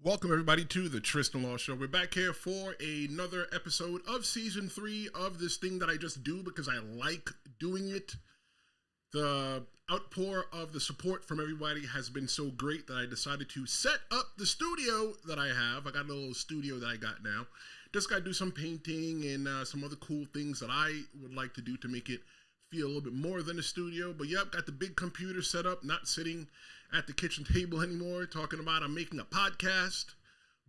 Welcome, everybody, to the Tristen Law Show. We're back here for another episode of Season 3 of this thing that I just do because I like doing it. The outpour of the support from everybody has been so great that I decided to set up the studio that I have. I got a little studio that I got now. Just got to do some painting and some other cool things that I would like to do to make it feel a little bit more than a studio. But yep, got the big computer set up, not sitting at the kitchen table anymore, talking about I'm making a podcast.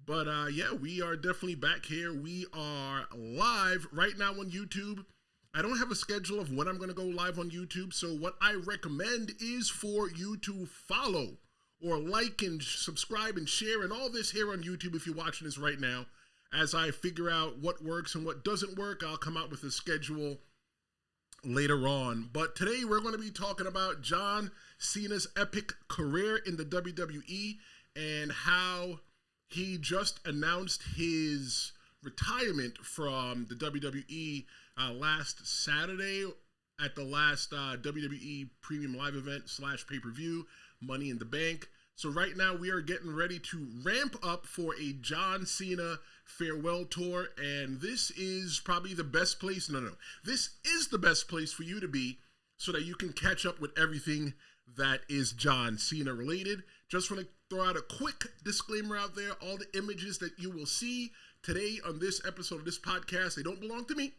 But yeah, we are definitely back here. We are live right now on YouTube. I don't have a schedule of when I'm going to go live on YouTube, so what I recommend is for you to follow or like and subscribe and share and all this here on YouTube if you're watching this right now. As I figure out what works and what doesn't work, I'll come out with a schedule later on. But today we're going to be talking about John Cena's epic career in the WWE and how he just announced his retirement from the WWE last Saturday at the last WWE Premium Live event / pay-per-view, Money in the Bank. So right now we are getting ready to ramp up for a John Cena farewell tour, and this is probably the best place. This is the best place for you to be so that you can catch up with everything that is John Cena related. Just want to throw out a quick disclaimer out there. All the images that you will see today on this episode of this podcast, they don't belong to me.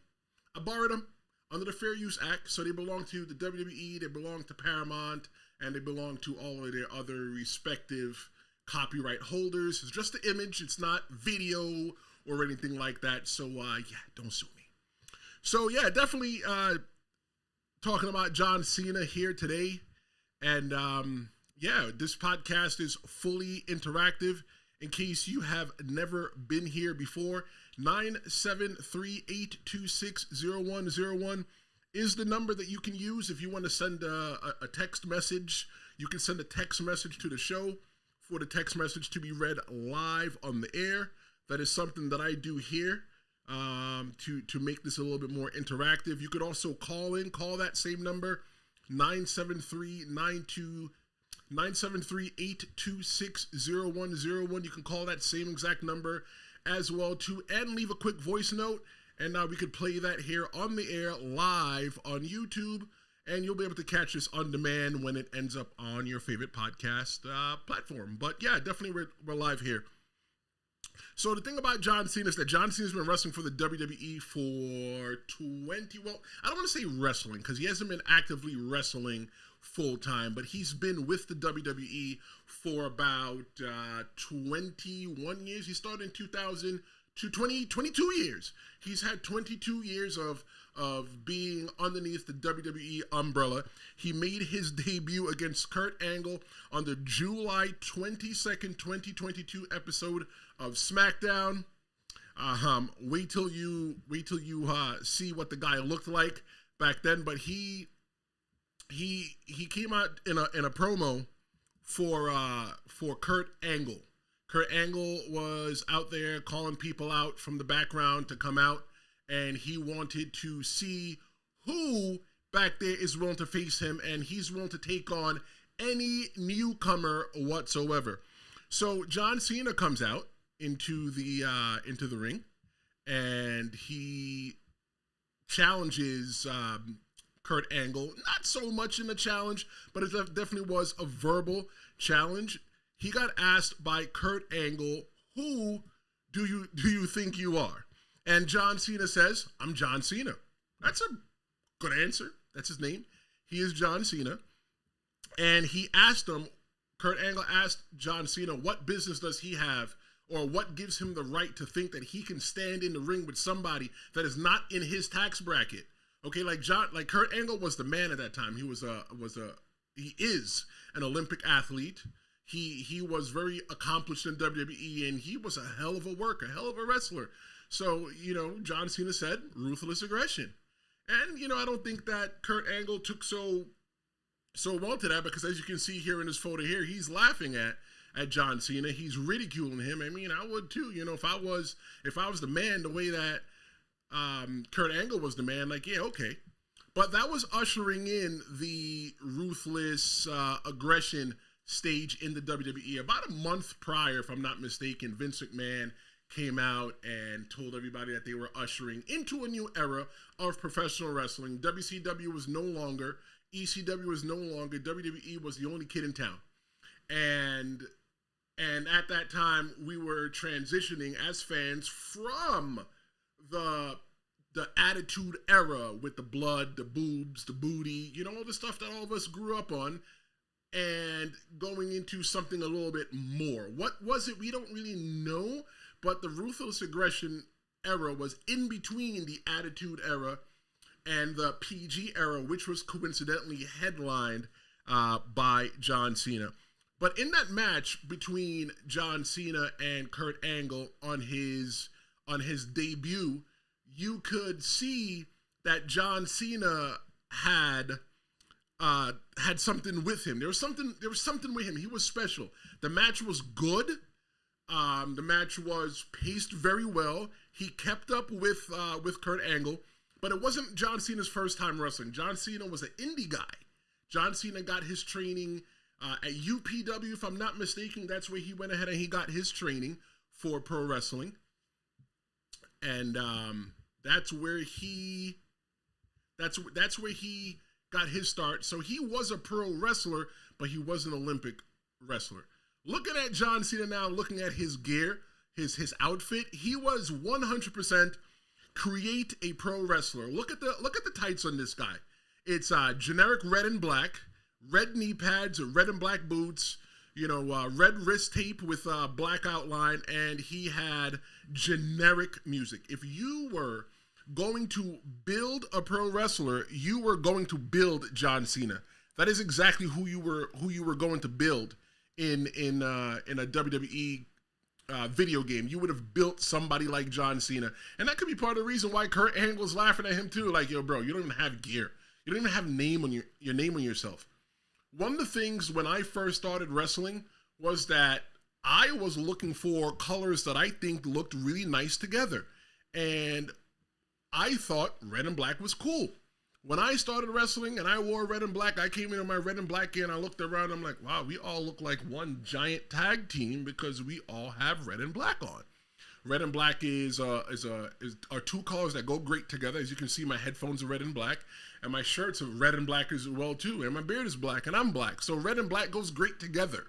I borrowed them under the Fair Use Act, so they belong to the WWE, they belong to Paramount, and they belong to all of their other respective copyright holders. It's just the image. It's not video or anything like that. So, yeah, don't sue me. So, yeah, definitely talking about John Cena here today. And, yeah, this podcast is fully interactive. In case you have never been here before, 973-826-0101 is the number that you can use if you want to send a text message. You can send a text message to the show for the text message to be read live on the air. That is something that I do here to make this a little bit more interactive. You could also call that same number, 973-826-0101. You can call that same exact number as well too, and leave a quick voice note, and we could play that here on the air live on YouTube, and you'll be able to catch this on demand when it ends up on your favorite podcast platform. But yeah, definitely we're live here. So the thing about John Cena is that John Cena's been wrestling for the WWE for I don't want to say wrestling because he hasn't been actively wrestling full time, but he's been with the WWE for about 21 years. He started in 2000 to 22 years. He's had 22 years of being underneath the WWE umbrella. He made his debut against Kurt Angle on the July 22nd, 2022 episode of SmackDown. Wait till you see what the guy looked like back then. But he came out in a promo for Kurt Angle. Kurt Angle was out there calling people out from the background to come out, and he wanted to see who back there is willing to face him, and he's willing to take on any newcomer whatsoever. So John Cena comes out into the ring, and he challenges Kurt Angle. Not so much in the challenge, but it definitely was a verbal challenge. He got asked by Kurt Angle, "Who do you think you are?" And John Cena says, "I'm John Cena." That's a good answer. That's his name. He is John Cena. And he asked him, Kurt Angle asked John Cena, what business does he have, or what gives him the right to think that he can stand in the ring with somebody that is not in his tax bracket? Okay, like Kurt Angle was the man at that time. He is an Olympic athlete. He was very accomplished in WWE, and he was a hell of a worker, a hell of a wrestler. So, John Cena said ruthless aggression. And, I don't think that Kurt Angle took so well to that, because as you can see here in this photo here, he's laughing at John Cena. He's ridiculing him. I mean, I would too, if I was the man the way that Kurt Angle was the man, like, yeah, okay. But that was ushering in the ruthless aggression stage in the WWE. About a month prior, if I'm not mistaken, Vince McMahon came out and told everybody that they were ushering into a new era of professional wrestling. WCW was no longer, ECW was no longer, WWE was the only kid in town. And at that time, we were transitioning as fans from the Attitude Era with the blood, the boobs, the booty, you know, all the stuff that all of us grew up on, and going into something a little bit more. What was it? We don't really know, but the Ruthless Aggression era was in between the Attitude Era and the PG era, which was coincidentally headlined by John Cena. But in that match between John Cena and Kurt Angle on his debut, you could see that John Cena had something with him. There was something with him. He was special. The match was good. The match was paced very well. He kept up with Kurt Angle, but it wasn't John Cena's first time wrestling. John Cena was an indie guy. John Cena got his training at UPW, if I'm not mistaken. That's where he went ahead and he got his training for pro wrestling. And that's where he got his start. So he was a pro wrestler, but he was an Olympic wrestler. Looking at John Cena now, looking at his gear, his outfit, he was 100% create a pro wrestler. Look at the tights on this guy. It's generic red and black, red knee pads, red and black boots, you know, red wrist tape with black outline, and he had generic music. If you were going to build a pro wrestler, you were going to build John Cena. That is exactly who you were going to build in a WWE video game. You would have built somebody like John Cena, and that could be part of the reason why Kurt Angle's laughing at him too. Like, yo, bro, you don't even have gear. You don't even have name on your name on yourself. One of the things when I first started wrestling was that I was looking for colors that I think looked really nice together, and I thought red and black was cool. When I started wrestling and I wore red and black, I came in my red and black gear and I looked around. I'm like, wow, we all look like one giant tag team because we all have red and black on. Red and black are two colors that go great together. As you can see, my headphones are red and black, and my shirts are red and black as well too. And my beard is black, and I'm black. So red and black goes great together.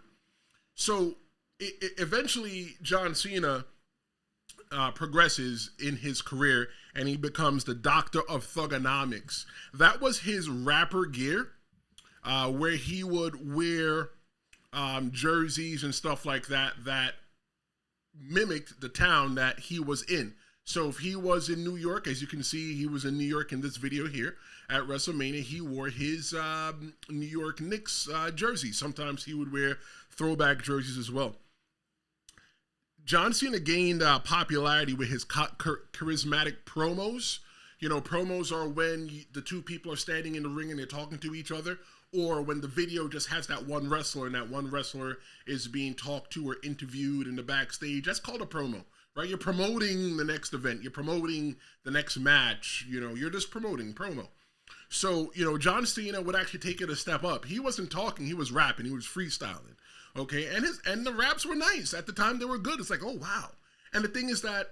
So eventually, John Cena progresses in his career, and he becomes the Doctor of Thugonomics. That was his rapper gear, where he would wear jerseys and stuff like that mimicked the town that he was in. So if he was in New York, as you can see, he was in New York in this video here at WrestleMania, he wore his New York Knicks jersey. Sometimes he would wear throwback jerseys as well. John Cena gained popularity with his charismatic promos. You know, promos are when the two people are standing in the ring and they're talking to each other, or when the video just has that one wrestler and that one wrestler is being talked to or interviewed in the backstage. That's called a promo, right? You're promoting the next event. You're promoting the next match. You know, you're just promoting promo. So, you know, John Cena would actually take it a step up. He wasn't talking, he was rapping, he was freestyling. Okay, and the raps were nice. At the time, they were good. It's like, oh, wow. And the thing is that,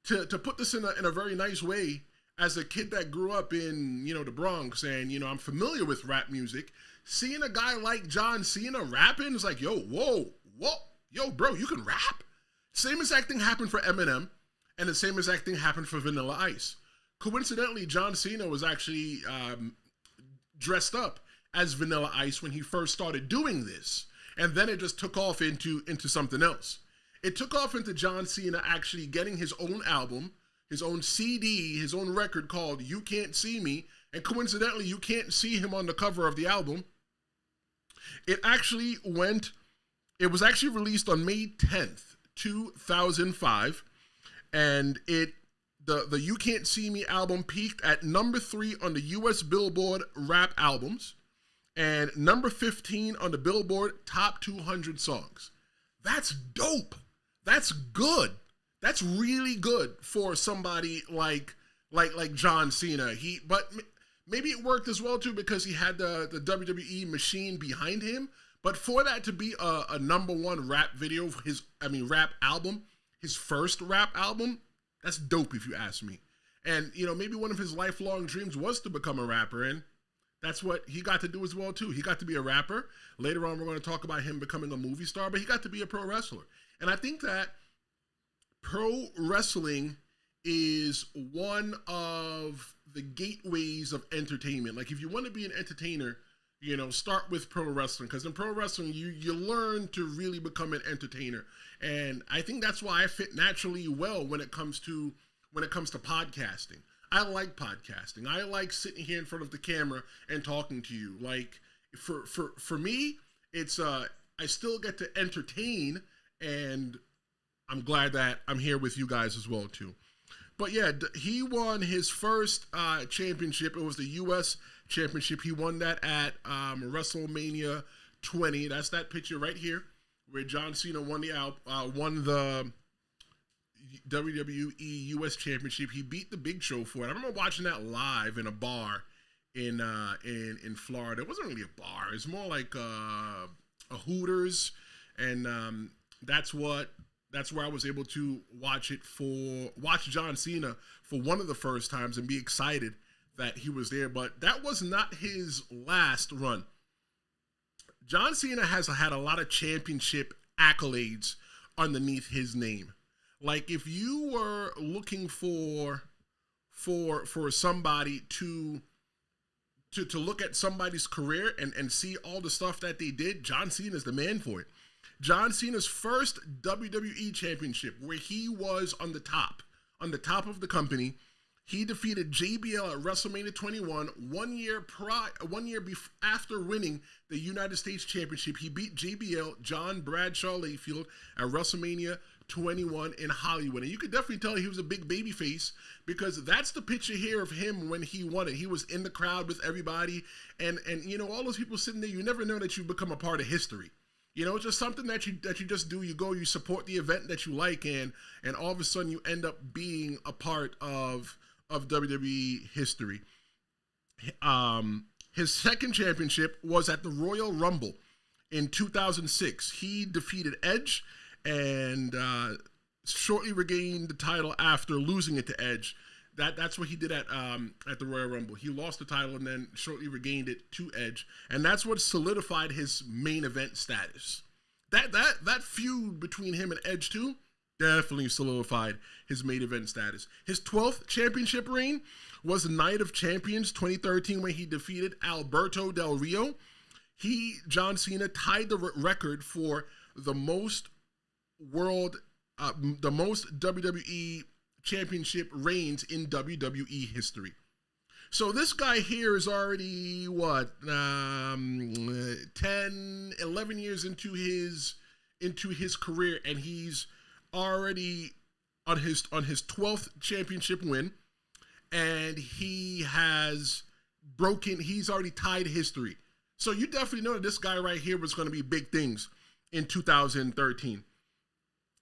to put this in a very nice way, as a kid that grew up in, you know, the Bronx, and, you know, I'm familiar with rap music, seeing a guy like John Cena rapping is like, yo, whoa, yo, bro, you can rap? Same exact thing happened for Eminem, and the same exact thing happened for Vanilla Ice. Coincidentally, John Cena was actually dressed up as Vanilla Ice when he first started doing this. And then it just took off into something else. It took off into John Cena actually getting his own album, his own CD, his own record called You Can't See Me. And coincidentally, you can't see him on the cover of the album. It was actually released on May 10th, 2005. And the You Can't See Me album peaked at number 3 on the US Billboard rap albums, and number 15 on the Billboard Top 200 songs. That's dope. That's good. That's really good for somebody like John Cena. But maybe it worked as well too because he had the WWE machine behind him. But for that to be a #1 rap video, rap album, his first rap album, that's dope if you ask me. And, maybe one of his lifelong dreams was to become a rapper, and that's what he got to do as well, too. He got to be a rapper. Later on, we're going to talk about him becoming a movie star, but he got to be a pro wrestler. And I think that pro wrestling is one of the gateways of entertainment. Like, if you want to be an entertainer, start with pro wrestling, because in pro wrestling, you learn to really become an entertainer. And I think that's why I fit naturally well when it comes to podcasting. I like podcasting. I like sitting here in front of the camera and talking to you. Like, for me, it's I still get to entertain, and I'm glad that I'm here with you guys as well too. But yeah, he won his first championship. It was the U.S. Championship. He won that at WrestleMania 20. That's that picture right here where John Cena won the WWE U.S. Championship. He beat the Big Show for it. I remember watching that live in a bar in Florida. It wasn't really a bar. It's more like a Hooters, and that's where I was able to watch John Cena for one of the first times and be excited that he was there. But that was not his last run. John Cena has had a lot of championship accolades underneath his name. Like, if you were looking for somebody to look at somebody's career and see all the stuff that they did, John Cena is the man for it. John Cena's first WWE Championship, where he was on the top of the company, he defeated JBL at WrestleMania 21. 1 year after winning the United States Championship, he beat JBL, John Bradshaw Layfield, at WrestleMania 21 in Hollywood. And you could definitely tell he was a big baby face, because that's the picture here of him when he won it. He was in the crowd with everybody, and all those people sitting there. You never know that you become a part of history. It's just something that you just do. You go, you support the event that you like, and all of a sudden you end up being a part of WWE history. His second championship was at the Royal Rumble in 2006. He defeated Edge and shortly regained the title after losing it to Edge. That's what he did at the Royal Rumble. He lost the title and then shortly regained it to Edge, and that's what solidified his main event status. That feud between him and Edge too definitely solidified his main event status. His 12th championship reign was the Night of Champions 2013, when he defeated Alberto Del Rio. John Cena, tied the record for the most WWE championship reigns in WWE history. So this guy here is already 10, 11 years into his career, and he's already on his 12th championship win, and he's already tied history. So you definitely know that this guy right here was going to be big things in 2013.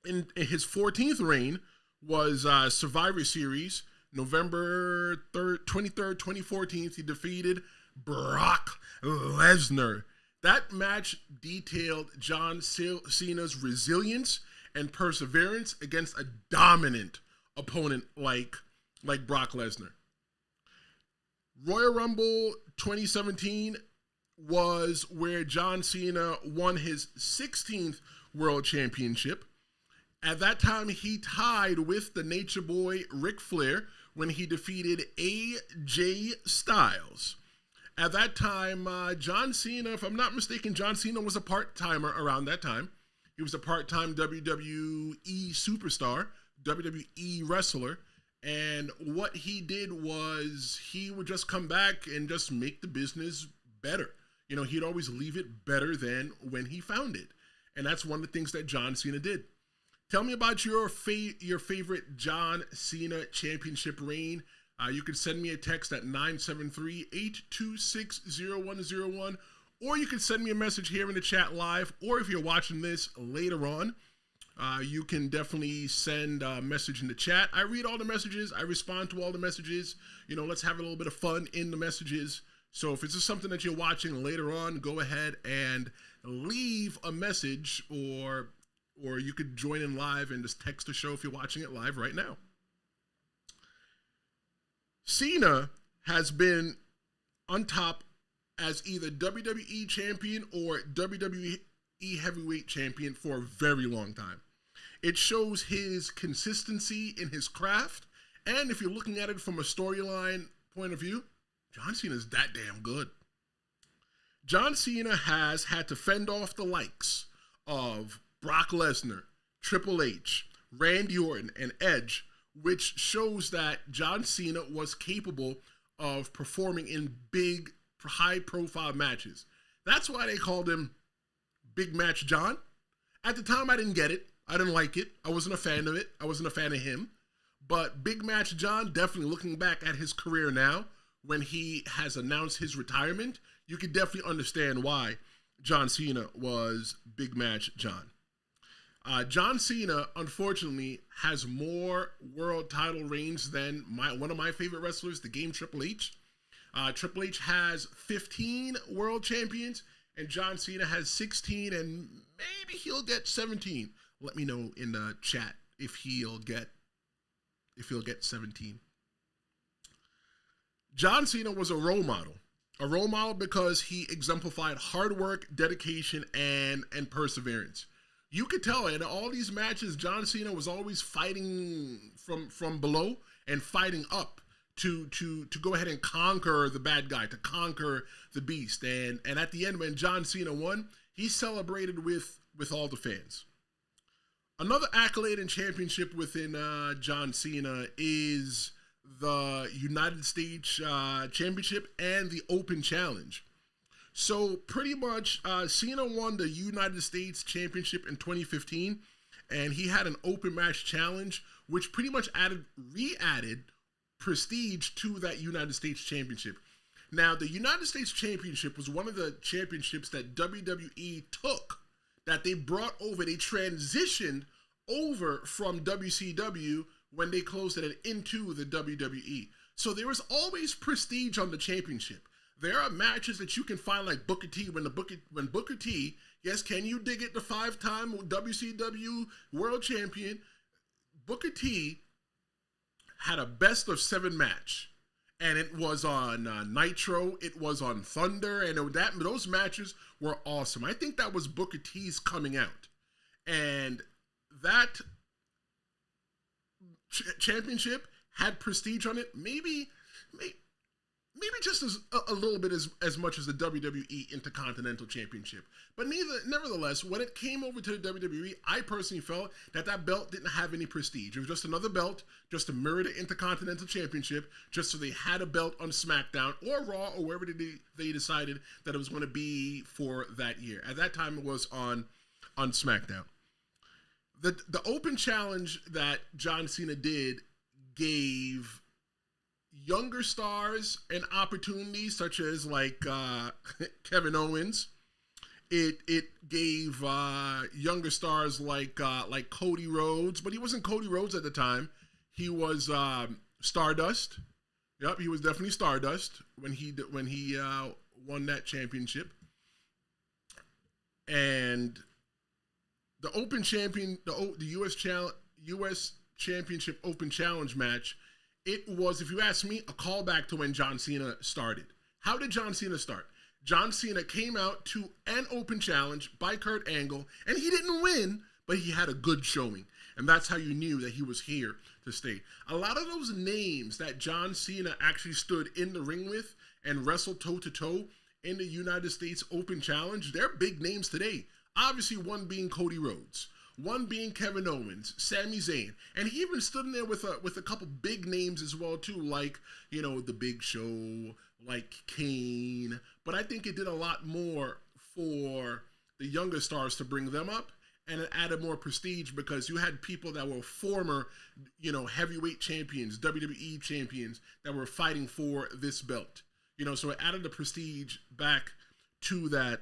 In his 14th reign was Survivor Series, November 23rd, 2014. He defeated Brock Lesnar. That match detailed John Cena's resilience and perseverance against a dominant opponent like Brock Lesnar. Royal Rumble 2017 was where John Cena won his 16th World Championship. At that time, he tied with the Nature Boy Ric Flair when he defeated AJ Styles. At that time, John Cena, if I'm not mistaken, John Cena was a part-timer around that time. He was a part-time WWE superstar, WWE wrestler, and what he did was he would just come back and just make the business better. He'd always leave it better than when he found it, and that's one of the things that John Cena did. Tell me about your favorite John Cena championship reign. You can send me a text at 973-826-0101, or you can send me a message here in the chat live, or if you're watching this later on, you can definitely send a message in the chat. I read all the messages. I respond to all the messages. Let's have a little bit of fun in the messages. So if it's just something that you're watching later on, go ahead and leave a message, or you could join in live and just text the show if you're watching it live right now. Cena has been on top as either WWE champion or WWE heavyweight champion for a very long time. It shows his consistency in his craft, and if you're looking at it from a storyline point of view, John Cena's that damn good. John Cena has had to fend off the likes of Brock Lesnar, Triple H, Randy Orton, and Edge, which shows that John Cena was capable of performing in big, high-profile matches. That's why they called him Big Match John. At the time, I didn't get it. I didn't like it. I wasn't a fan of it. I wasn't a fan of him. But Big Match John, definitely looking back at his career now, when he has announced his retirement, you can definitely understand why John Cena was Big Match John. John Cena, unfortunately, has more world title reigns than one of my favorite wrestlers, the game Triple H. Triple H has 15 world champions, and John Cena has 16, and maybe he'll get 17. Let me know in the chat if he'll get 17. John Cena was a role model. A role model because he exemplified hard work, dedication, and perseverance. You could tell in all these matches, John Cena was always fighting from below and fighting up to go ahead and conquer the bad guy, to conquer the beast. And at the end, when John Cena won, he celebrated with all the fans. Another accolade and championship within John Cena is the United States Championship and the Open Challenge. So pretty much, Cena won the United States Championship in 2015, and he had an open match challenge, which pretty much re-added prestige to that United States Championship. Now, the United States Championship was one of the championships that WWE took, that they brought over. They transitioned over from WCW when they closed it into the WWE. So there was always prestige on the championship. There are matches that you can find, like Booker T. When Booker T, yes, can you dig it, the 5-time WCW World Champion, Booker T had a best of 7 match, and it was on Nitro, it was on Thunder, and those matches were awesome. I think that was Booker T's coming out, and that championship had prestige on it, maybe just a little bit as much as the WWE Intercontinental Championship. But nevertheless, when it came over to the WWE, I personally felt that belt didn't have any prestige. It was just another belt, just to mirror the Intercontinental Championship, just so they had a belt on SmackDown or Raw or wherever they decided that it was going to be for that year. At that time, it was on SmackDown. The Open Challenge that John Cena did gave younger stars an opportunity, such as like Kevin Owens. It gave younger stars like Cody Rhodes, but he wasn't Cody Rhodes at the time. He was Stardust. Yep, he was definitely Stardust when he won that championship. And the Open Champion, the U.S. Championship Open Challenge match, it was, if you ask me, a callback to when John Cena started. How did John Cena start? John Cena came out to an open challenge by Kurt Angle, and he didn't win, but he had a good showing. And that's how you knew that he was here to stay. A lot of those names that John Cena actually stood in the ring with and wrestled toe-to-toe in the United States Open Challenge, they're big names today. Obviously, one being Cody Rhodes, one being Kevin Owens, Sami Zayn, and he even stood in there with a couple big names as well too, like, you know, The Big Show, like Kane. But I think it did a lot more for the younger stars to bring them up, and it added more prestige because you had people that were former, you know, heavyweight champions, WWE champions that were fighting for this belt. You know, so it added the prestige back to that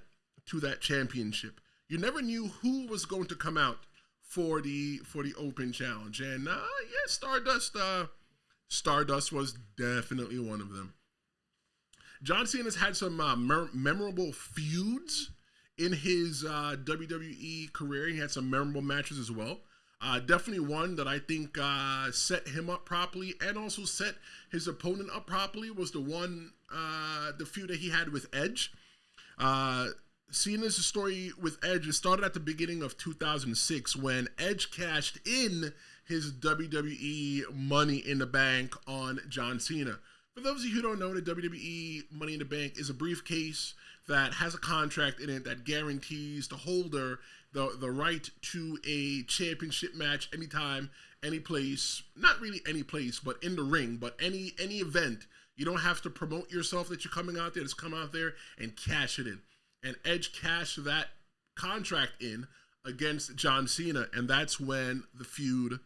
championship. You never knew who was going to come out for the Open Challenge, and Stardust was definitely one of them. John Cena's had some memorable feuds in his WWE career. He had some memorable matches as well. Definitely one that I think set him up properly and also set his opponent up properly was the feud that he had with Edge. Cena's story with Edge, it started at the beginning of 2006 when Edge cashed in his WWE Money in the Bank on John Cena. For those of you who don't know, the WWE Money in the Bank is a briefcase that has a contract in it that guarantees the holder the right to a championship match anytime, any place. Not really any place, but in the ring, but any event. You don't have to promote yourself that you're coming out there. Just come out there and cash it in. And Edge cashed that contract in against John Cena, and that's when the feud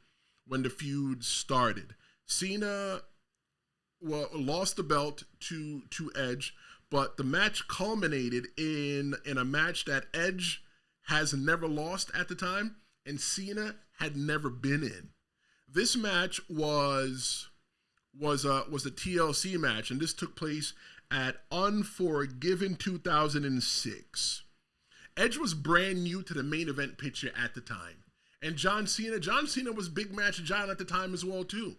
started. Cena lost the belt to Edge, but the match culminated in a match that Edge has never lost at the time, and Cena had never been in. This match was a TLC match, and this took place at Unforgiven 2006. Edge was brand new to the main event picture at the time. And John Cena was Big Match John at the time as well too.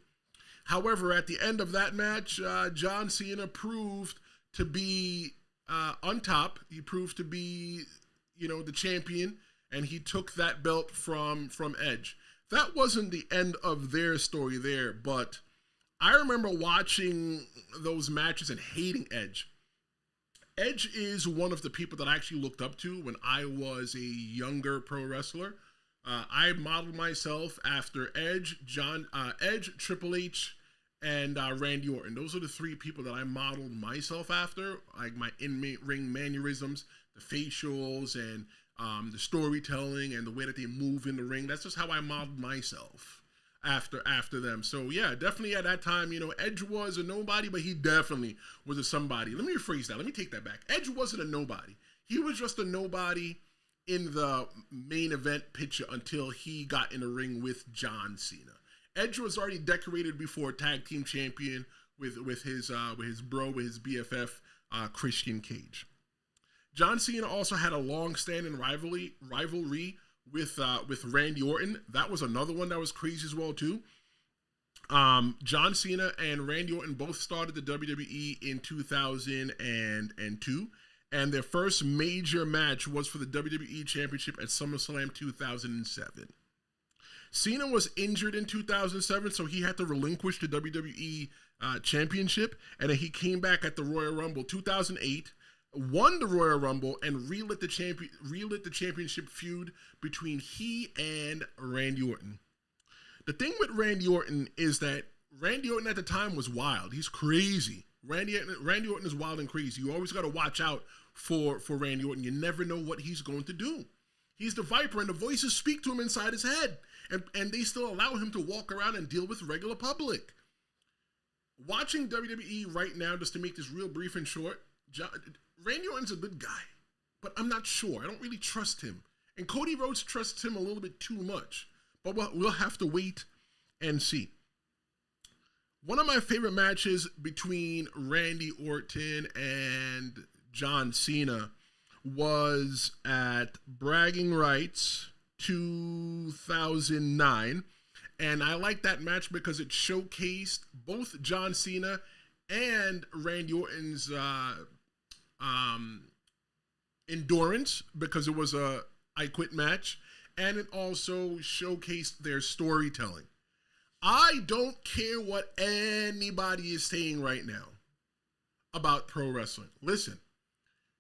However, at the end of that match, John Cena proved to be on top. He proved to be, the champion, and he took that belt from Edge. That wasn't the end of their story there, but I remember watching those matches and hating Edge. Edge is one of the people that I actually looked up to when I was a younger pro wrestler. I modeled myself after Edge, Triple H, and Randy Orton. Those are the three people that I modeled myself after, like my in-ring mannerisms, the facials, and the storytelling, and the way that they move in the ring. That's just how I modeled myself after them. So yeah, definitely at that time, Edge was a nobody, but he definitely was a somebody. Let me rephrase that. Let me take that back. Edge wasn't a nobody. He was just a nobody in the main event picture until he got in the ring with John Cena. Edge was already decorated before tag team champion with his BFF Christian Cage. John Cena also had a long-standing rivalry with Randy Orton. That was another one that was crazy as well too. John Cena and Randy Orton both started the WWE in 2002, and their first major match was for the WWE Championship at SummerSlam 2007. Cena was injured in 2007, so he had to relinquish the WWE Championship, and then he came back at the Royal Rumble 2008, won the Royal Rumble, and relit the championship feud between he and Randy Orton. The thing with Randy Orton is that Randy Orton at the time was wild. He's crazy. Randy Orton is wild and crazy. You always got to watch out for Randy Orton. You never know what he's going to do. He's the Viper, and the voices speak to him inside his head, and they still allow him to walk around and deal with regular public. Watching WWE right now, just to make this real brief and short, Randy Orton's a good guy, but I'm not sure. I don't really trust him. And Cody Rhodes trusts him a little bit too much. But we'll have to wait and see. One of my favorite matches between Randy Orton and John Cena was at Bragging Rights 2009. And I like that match because it showcased both John Cena and Randy Orton's endurance, because it was a I Quit match, and it also showcased their storytelling. I don't care what anybody is saying right now about pro wrestling. Listen,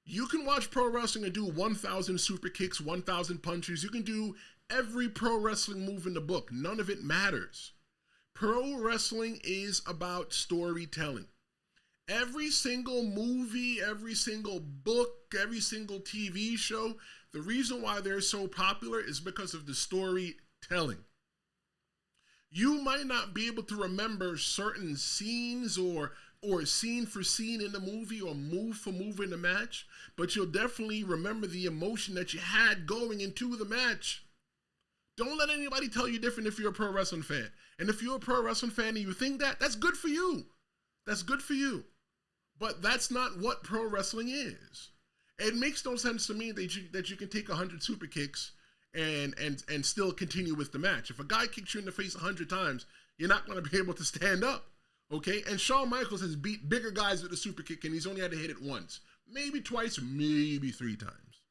you can watch pro wrestling and do 1,000 super kicks, 1,000 punches. You can do every pro wrestling move in the book. None of it matters. Pro wrestling is about storytelling. Every single movie, every single book, every single TV show, the reason why they're so popular is because of the storytelling. You might not be able to remember certain scenes or scene for scene in the movie or move for move in the match, but you'll definitely remember the emotion that you had going into the match. Don't let anybody tell you different if you're a pro wrestling fan. And if you're a pro wrestling fan and you think that, that's good for you. That's good for you. But that's not what pro wrestling is. It makes no sense to me that you can take 100 super kicks and still continue with the match. If a guy kicks you in the face 100 times, you're not going to be able to stand up. Okay, and Shawn Michaels has beat bigger guys with a super kick, and he's only had to hit it once, maybe twice, maybe 3 times.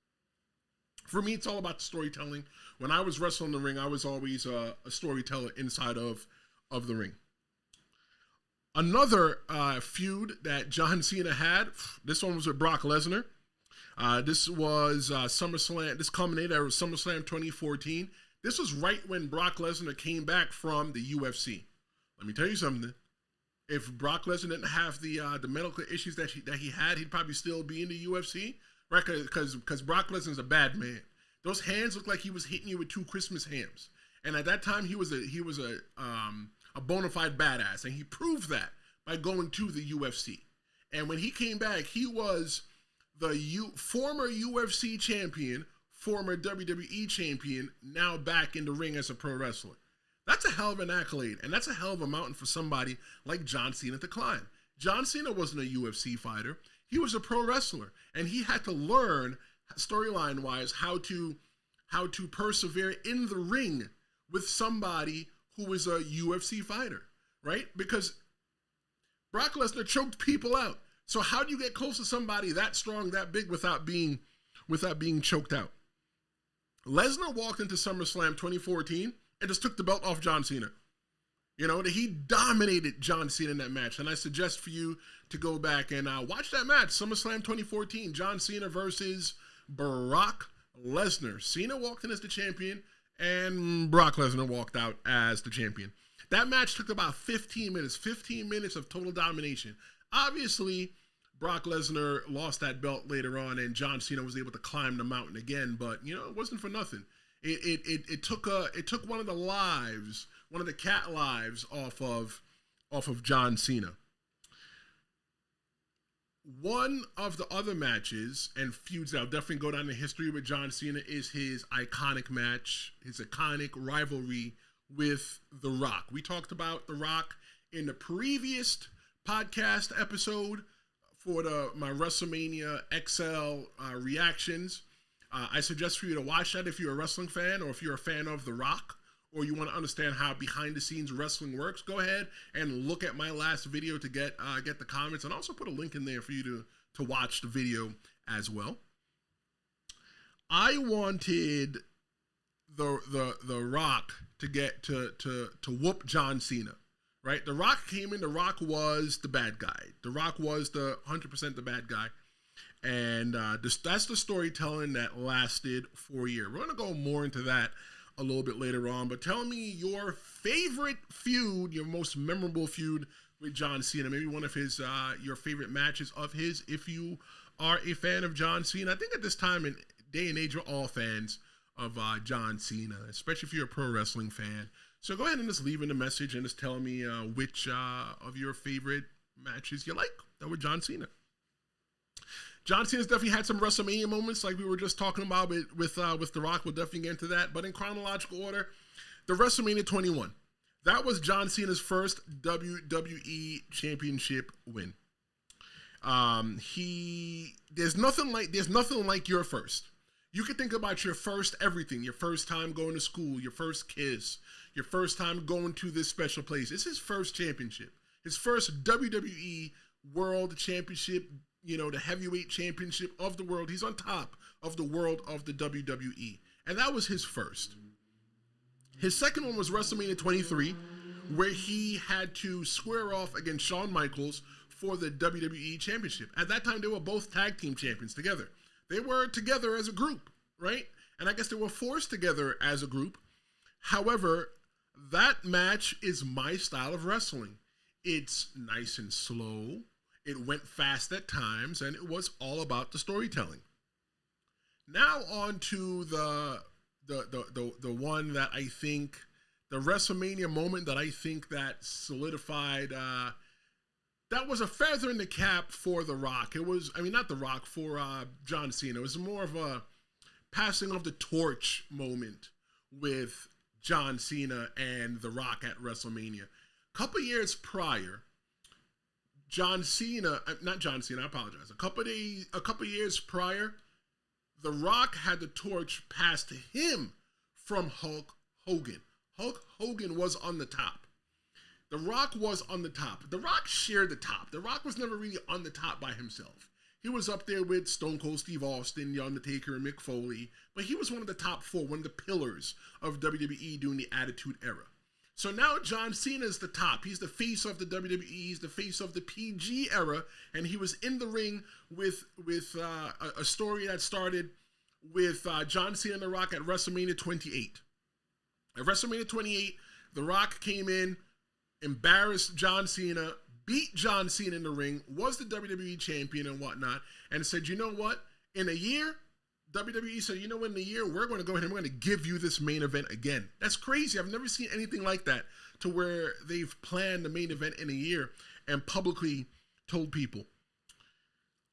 For me, it's all about the storytelling. When I was wrestling in the ring, I was always a storyteller inside of the ring. Another feud that John Cena had, this one was with Brock Lesnar. This was SummerSlam. This culminated at SummerSlam 2014. This was right when Brock Lesnar came back from the UFC. Let me tell you something. If Brock Lesnar didn't have the medical issues that he had, he'd probably still be in the UFC, right? Because Brock Lesnar's a bad man. Those hands look like he was hitting you with 2 Christmas hams, and at that time he was a bona fide badass, and he proved that by going to the UFC. And when he came back, he was the former UFC champion, former WWE champion, now back in the ring as a pro wrestler. That's a hell of an accolade, and that's a hell of a mountain for somebody like John Cena to climb. John Cena wasn't a UFC fighter. He was a pro wrestler, and he had to learn, storyline-wise, how to persevere in the ring with somebody who was a UFC fighter, right? Because Brock Lesnar choked people out. So how do you get close to somebody that strong, that big, without being choked out? Lesnar walked into SummerSlam 2014 and just took the belt off John Cena. You know, he dominated John Cena in that match. And I suggest for you to go back and watch that match, SummerSlam 2014, John Cena versus Brock Lesnar. Cena walked in as the champion, and Brock Lesnar walked out as the champion. That match took about 15 minutes of total domination. Obviously, Brock Lesnar lost that belt later on, and John Cena was able to climb the mountain again. But you know, it wasn't for nothing. It took one of the lives, one of the cat lives off of John Cena. One of the other matches and feuds that'll definitely go down in history with John Cena is his iconic match, his iconic rivalry with The Rock. We talked about The Rock in the previous podcast episode for my WrestleMania XL reactions. I suggest for you to watch that if you're a wrestling fan, or if you're a fan of The Rock, or you want to understand how behind the scenes wrestling works. Go ahead and look at my last video to get the comments, and also put a link in there for you to watch the video as well. I wanted the Rock to get to whoop John Cena. Right? The Rock came in, The Rock was the bad guy. The Rock was the 100% the bad guy. And that's the storytelling that lasted for a year. We're going to go more into that a little bit later on. But tell me your favorite feud, your most memorable feud with John Cena. Maybe one of his your favorite matches of his, if you are a fan of John Cena. I think at this time and day and age, we're all fans of John Cena, especially if you're a pro wrestling fan. So go ahead and just leave in a message and just tell me which of your favorite matches you like that were John Cena. John Cena's definitely had some WrestleMania moments like we were just talking about with The Rock. We'll definitely get into that. But in chronological order, the WrestleMania 21. That was John Cena's first WWE Championship win. There's nothing like your first. You can think about your first everything, your first time going to school, your first kiss, your first time going to this special place. It's his first championship, his first WWE World Championship, you know, the heavyweight championship of the world. He's on top of the world of the WWE. And that was his first. His second one was WrestleMania 23, where he had to square off against Shawn Michaels for the WWE Championship. At that time, they were both tag team champions together. They were together as a group, right? And I guess they were forced together as a group. However, that match is my style of wrestling. It's nice and slow. It went fast at times, and it was all about the storytelling. Now on to the one that I think, the WrestleMania moment that I think that solidified, that was a feather in the cap for The Rock. It was, I mean, not The Rock, for John Cena. It was more of a passing of the torch moment with John Cena and The Rock at WrestleMania. A couple years prior, John Cena, not John Cena, I apologize. A couple years prior, The Rock had the torch passed to him from Hulk Hogan. Hulk Hogan was on the top. The Rock was on the top. The Rock shared the top. The Rock was never really on the top by himself. He was up there with Stone Cold Steve Austin, The Undertaker, and Mick Foley, but he was one of the top four, one of the pillars of WWE during the Attitude Era. So now John Cena is the top. He's the face of the WWE. He's the face of the PG era, and he was in the ring with a story that started with John Cena and The Rock at WrestleMania 28. At WrestleMania 28, The Rock came in, embarrassed John Cena, beat John Cena in the ring, was the WWE champion and whatnot, and said, you know what? In a year, WWE said, you know what, in a year, we're going to go ahead and we're going to give you this main event again. That's crazy. I've never seen anything like that, to where they've planned the main event in a year and publicly told people.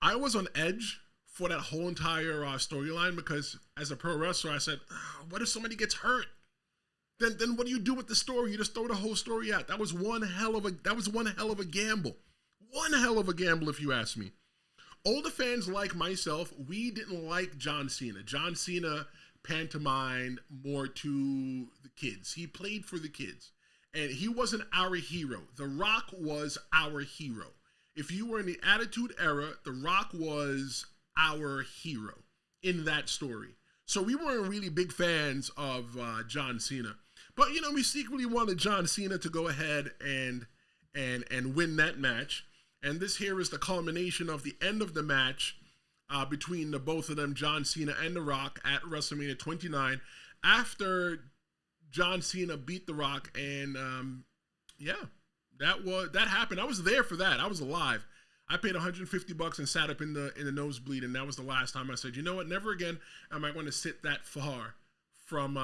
I was on edge for that whole entire storyline, because as a pro wrestler, I said, what if somebody gets hurt? Then what do you do with the story? You just throw the whole story out. That was one hell of a gamble. One hell of a gamble, if you ask me. Older fans like myself, we didn't like John Cena. John Cena pantomimed more to the kids. He played for the kids. And he wasn't our hero. The Rock was our hero. If you were in the Attitude Era, The Rock was our hero in that story. So we weren't really big fans of John Cena. But, you know, we secretly wanted John Cena to go ahead and win that match. And this here is the culmination of the end of the match between the both of them, John Cena and The Rock, at WrestleMania 29. After John Cena beat The Rock, and that happened. I was there for that. I was alive. I paid $150 and sat up in the nosebleed, and that was the last time I said, you know what? Never again am I going to sit that far from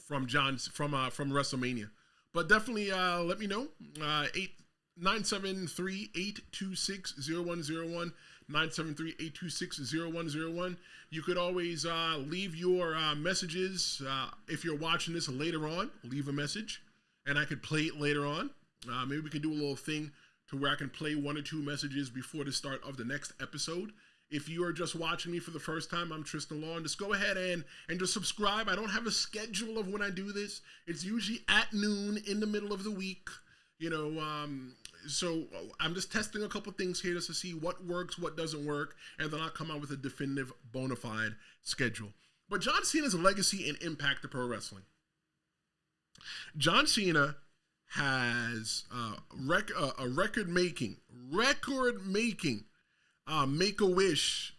WrestleMania. But definitely let me know. 973-826-0101. 973-826-0101. You could always leave your messages. If you're watching this later on, leave a message, and I could play it later on. Maybe we can do a little thing to where I can play one or two messages before the start of the next episode. If you are just watching me for the first time, I'm Tristen Law, and just go ahead and just subscribe. I don't have a schedule of when I do this. It's usually at noon in the middle of the week, you know, so I'm just testing a couple things here just to see what works, what doesn't work, and then I'll come out with a definitive bona fide schedule. But John Cena's legacy and impact to pro wrestling. John Cena has a record-making Make-A-Wish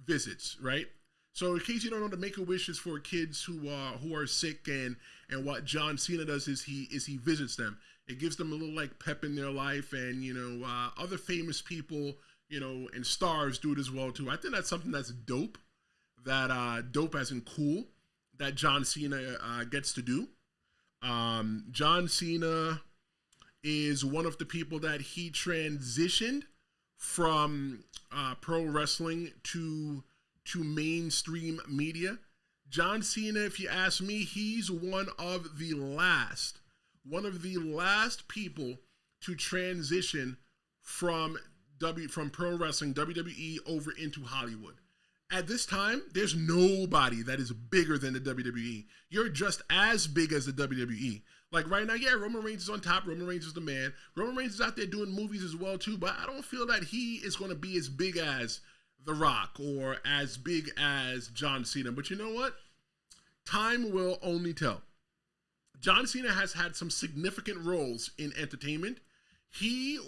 visits, right? So in case you don't know, the Make-A-Wish is for kids who are sick, and what John Cena does is he visits them. It gives them a little like pep in their life, and you know, other famous people, you know, and stars do it as well too. I think that's something that's dope. That dope as in cool, that John Cena gets to do. John Cena is one of the people that he transitioned from pro wrestling to mainstream media. John Cena, if you ask me, he's one of the last people to transition from pro wrestling, WWE, over into Hollywood. At this time, there's nobody that is bigger than the WWE. You're just as big as the WWE. Like right now, yeah, Roman Reigns is on top. Roman Reigns is the man. Roman Reigns is out there doing movies as well too, but I don't feel that he is going to be as big as The Rock or as big as John Cena. But you know what? Time will only tell. John Cena has had some significant roles in entertainment. He's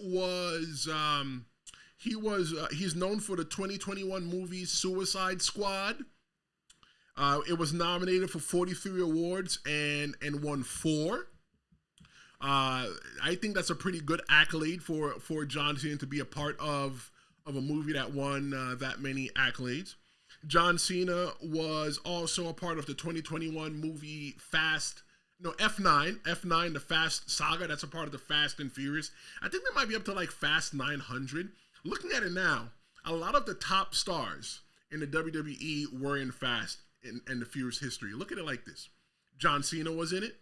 known for the 2021 movie Suicide Squad. It was nominated for 43 awards and won 4. I think that's a pretty good accolade for John Cena to be a part of a movie that won that many accolades. John Cena was also a part of the 2021 movie F9, the Fast Saga. That's a part of the Fast and Furious. I think they might be up to like Fast 900. Looking at it now, a lot of the top stars in the WWE were in Fast and the Furious history. Look at it like this. John Cena was in it.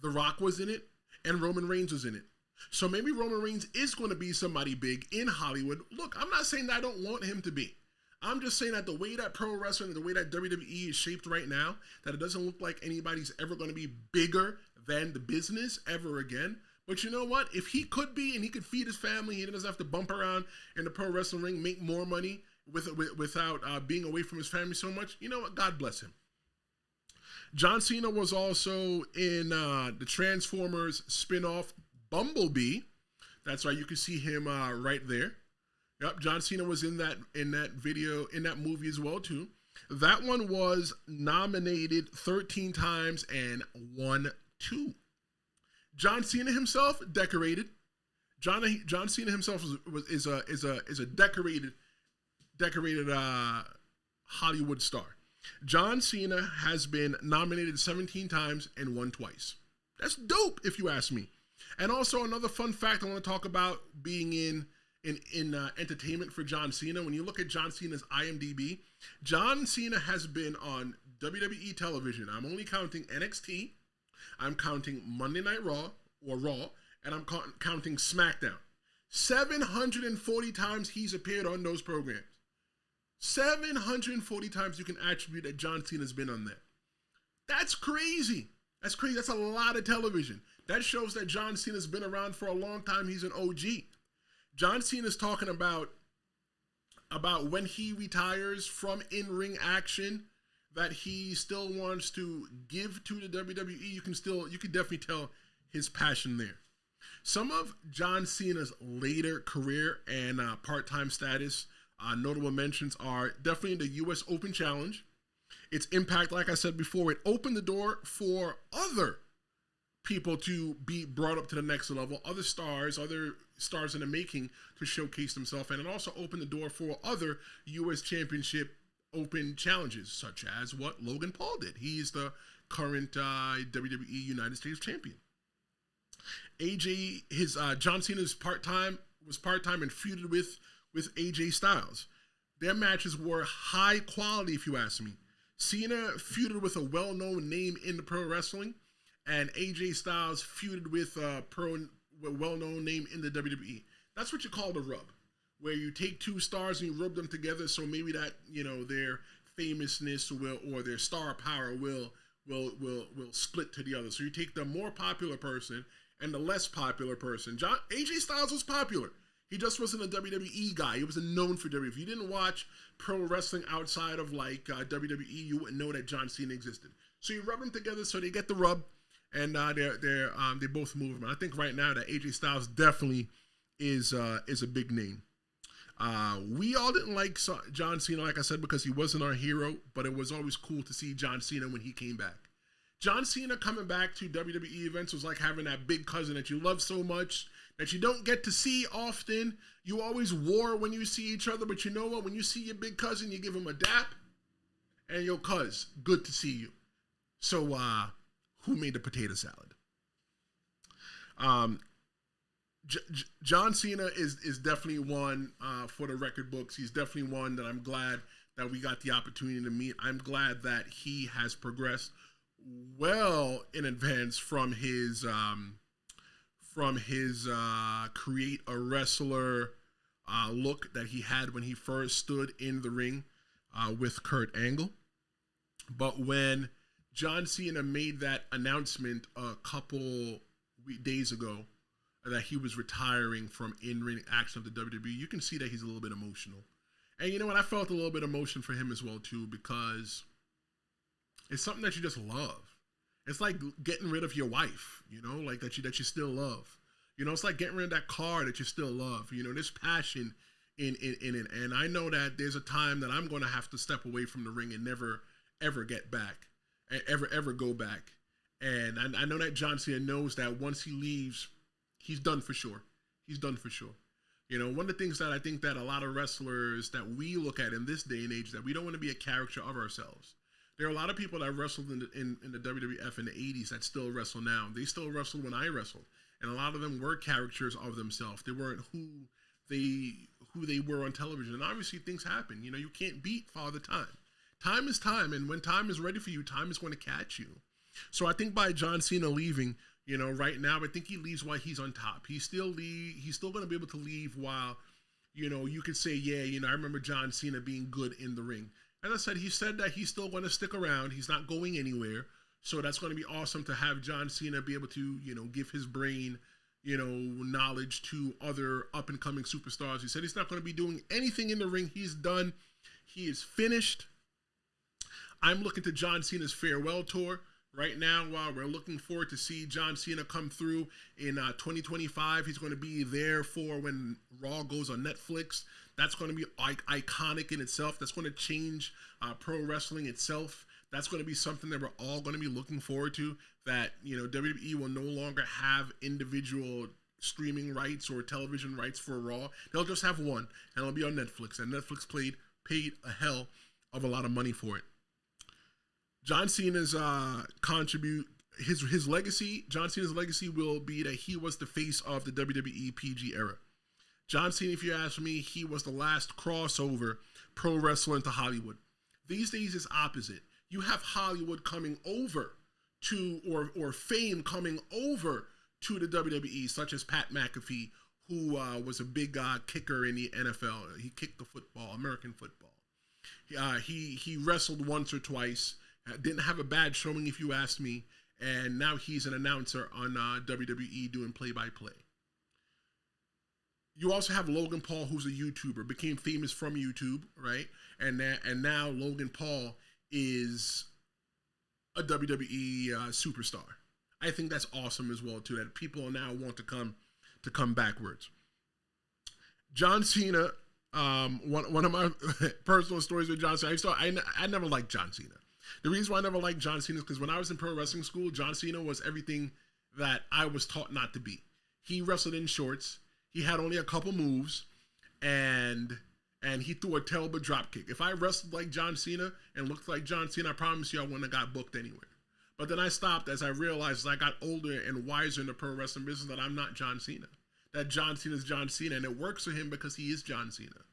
The Rock was in it. and Roman Reigns was in it. So maybe Roman Reigns is going to be somebody big in Hollywood. Look, I'm not saying that I don't want him to be. I'm just saying that the way that pro wrestling, the way that WWE is shaped right now, that it doesn't look like anybody's ever going to be bigger than the business ever again. But you know what? If he could be and he could feed his family, he doesn't have to bump around in the pro wrestling ring, make more money without being away from his family so much, you know what? God bless him. John Cena was also in the Transformers spinoff Bumblebee. That's right. You can see him right there. Yep, John Cena was in that movie as well too. That one was nominated 13 times and won 2. John Cena himself decorated. John Cena himself is a decorated Hollywood star. John Cena has been nominated 17 times and won twice. That's dope, if you ask me. And also another fun fact I want to talk about being in entertainment for John Cena. When you look at John Cena's IMDb, John Cena has been on WWE television. I'm only counting NXT. I'm counting Monday Night Raw, and I'm counting SmackDown. 740 times he's appeared on those programs. 740 times you can attribute that John Cena's been on there. That's crazy. That's crazy. That's a lot of television. That shows that John Cena's been around for a long time. He's an OG. John Cena's talking about when he retires from in-ring action that he still wants to give to the WWE. You can definitely tell his passion there. Some of John Cena's later career and part-time status, notable mentions are definitely the U.S. Open Challenge. Its impact, like I said before, it opened the door for other people to be brought up to the next level, other stars in the making to showcase themselves, and it also opened the door for other U.S. Championship Open challenges, such as what Logan Paul did. He's the current WWE United States champion. John Cena's part-time and feuded with AJ Styles. Their matches were high quality, if you ask me. Cena feuded with a well-known name in the pro wrestling, and AJ Styles feuded with a well-known name in the WWE. That's what you call the rub, where you take two stars and you rub them together, so maybe that, their famousness or their star power will split to the other. So you take the more popular person and the less popular person. AJ Styles was popular. He just wasn't a WWE guy. He wasn't known for WWE. If you didn't watch pro wrestling outside of WWE, you wouldn't know that John Cena existed. So you rub them together so they get the rub, and they both move them. I think right now that AJ Styles definitely is a big name. We all didn't like John Cena, like I said, because he wasn't our hero, but it was always cool to see John Cena when he came back. John Cena coming back to WWE events was like having that big cousin that you love so much that you don't get to see often. You always war when you see each other, but you know what? When you see your big cousin, you give him a dap, and yo, cuz, good to see you. So, who made the potato salad? John Cena is definitely one for the record books. He's definitely one that I'm glad that we got the opportunity to meet. I'm glad that he has progressed well in advance from his create a wrestler look that he had when he first stood in the ring with Kurt Angle. But when John Cena made that announcement a couple days ago that he was retiring from in-ring action of the WWE, you can see that he's a little bit emotional. And you know what? I felt a little bit of emotion for him as well too, because it's something that you just love. It's like getting rid of your wife, like that you still love. It's like getting rid of that car that you still love. There's passion in it. And I know that there's a time that I'm going to have to step away from the ring and never, ever get back, ever go back. And I know that John Cena knows that once he leaves, he's done for sure. He's done for sure. One of the things that I think that a lot of wrestlers that we look at in this day and age, that we don't want to be a caricature of ourselves. There are a lot of people that wrestled in the WWF in the 80s that still wrestle now. They still wrestle when I wrestled. And a lot of them were characters of themselves. They weren't who they were on television. And obviously things happen. You can't beat Father Time. Time is time. And when time is ready for you, time is going to catch you. So I think by John Cena leaving, You know, right now, I think he leaves while he's on top. He's still going to be able to leave while, you know, you could say, yeah, you know, I remember John Cena being good in the ring. As I said, he said that he's still going to stick around. He's not going anywhere. So that's going to be awesome to have John Cena be able to, you know, give his brain, you know, knowledge to other up-and-coming superstars. He said he's not going to be doing anything in the ring. He's done. He is finished. I'm looking to John Cena's farewell tour. Right now, we're looking forward to see John Cena come through in 2025. He's going to be there for when Raw goes on Netflix. That's going to be iconic in itself. That's going to change pro wrestling itself. That's going to be something that we're all going to be looking forward to, that, you know, WWE will no longer have individual streaming rights or television rights for Raw. They'll just have one, and it'll be on Netflix. And Netflix paid a hell of a lot of money for it. John Cena's his legacy, John Cena's legacy will be that he was the face of the WWE PG era. John Cena, if you ask me, he was the last crossover pro wrestler into Hollywood. These days it's opposite. You have Hollywood coming over to, or fame coming over to the WWE, such as Pat McAfee, who was a big kicker in the NFL. He kicked the football, American football. He wrestled once or twice. Didn't have a bad showing, if you ask me, and now he's an announcer on WWE doing play-by-play. You also have Logan Paul, who's a YouTuber, became famous from YouTube, right? And now Logan Paul is a WWE superstar. I think that's awesome as well too, that people now want to come backwards. John Cena, one of my personal stories with John Cena. I never liked John Cena. The reason why I never liked John Cena is because when I was in pro wrestling school, John Cena was everything that I was taught not to be. He wrestled in shorts. He had only a couple moves, and he threw a terrible drop kick. If I wrestled like John Cena and looked like John Cena, I promise you I wouldn't have got booked anywhere. But then I stopped as I realized, as I got older and wiser in the pro wrestling business, that I'm not John Cena. That John Cena is John Cena, and it works for him because he is John Cena.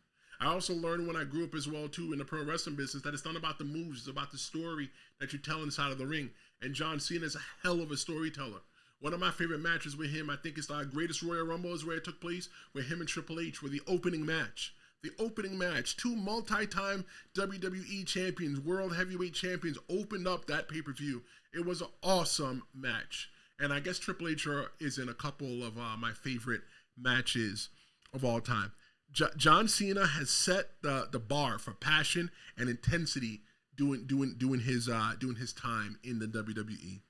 I also learned when I grew up as well, too, in the pro wrestling business, that it's not about the moves. It's about the story that you tell inside of the ring. And John Cena is a hell of a storyteller. One of my favorite matches with him, I think it's the greatest Royal Rumble, is where it took place, with him and Triple H, were the opening match. The opening match, two multi-time WWE champions, world heavyweight champions, opened up that pay-per-view. It was an awesome match. And I guess Triple H is in a couple of my favorite matches of all time. John Cena has set the bar for passion and intensity doing his time in the WWE.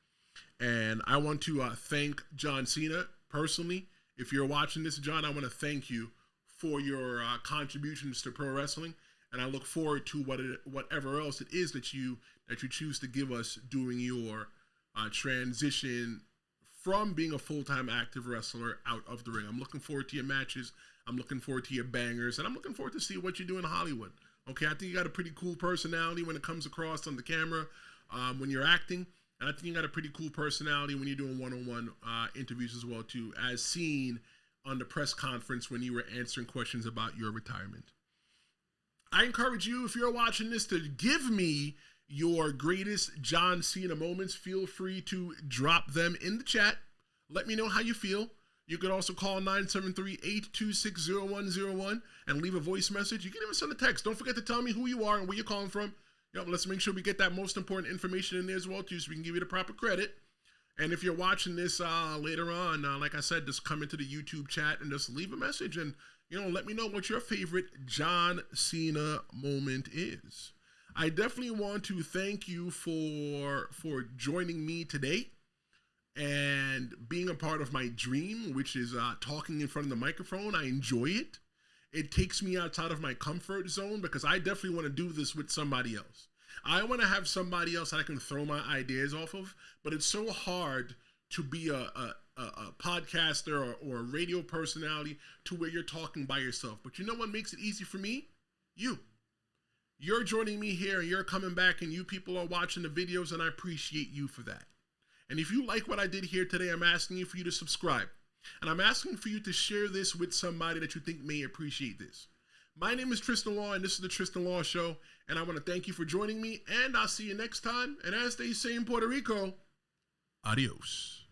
And I want to thank John Cena personally. If you're watching this, John, I want to thank you for your contributions to pro wrestling, and I look forward to whatever else it is that you choose to give us during your transition from being a full-time active wrestler out of the ring. I'm looking forward to your matches. I'm looking forward to your bangers, and I'm looking forward to see what you do in Hollywood. Okay, I think you got a pretty cool personality when it comes across on the camera when you're acting, and I think you got a pretty cool personality when you're doing one-on-one interviews as well too, as seen on the press conference when you were answering questions about your retirement. I encourage you, if you're watching this, to give me your greatest John Cena moments. Feel free to drop them in the chat. Let me know how you feel. You can also call 973-826-0101 and leave a voice message. You can even send a text. Don't forget to tell me who you are and where you're calling from. Let's make sure we get that most important information in there as well too, so we can give you the proper credit. And if you're watching this later on, like I said, just come into the YouTube chat and just leave a message and, let me know what your favorite John Cena moment is. I definitely want to thank you for joining me today and being a part of my dream, which is talking in front of the microphone. I enjoy it. It takes me outside of my comfort zone because I definitely want to do this with somebody else. I want to have somebody else that I can throw my ideas off of, but it's so hard to be a podcaster or a radio personality to where you're talking by yourself. But you know what makes it easy for me? You're joining me here, and you're coming back, and you people are watching the videos, and I appreciate you for that. And if you like what I did here today, I'm asking you for you to subscribe. And I'm asking for you to share this with somebody that you think may appreciate this. My name is Tristen Law, and this is the Tristen Law Show. And I want to thank you for joining me, and I'll see you next time. And as they say in Puerto Rico, adios.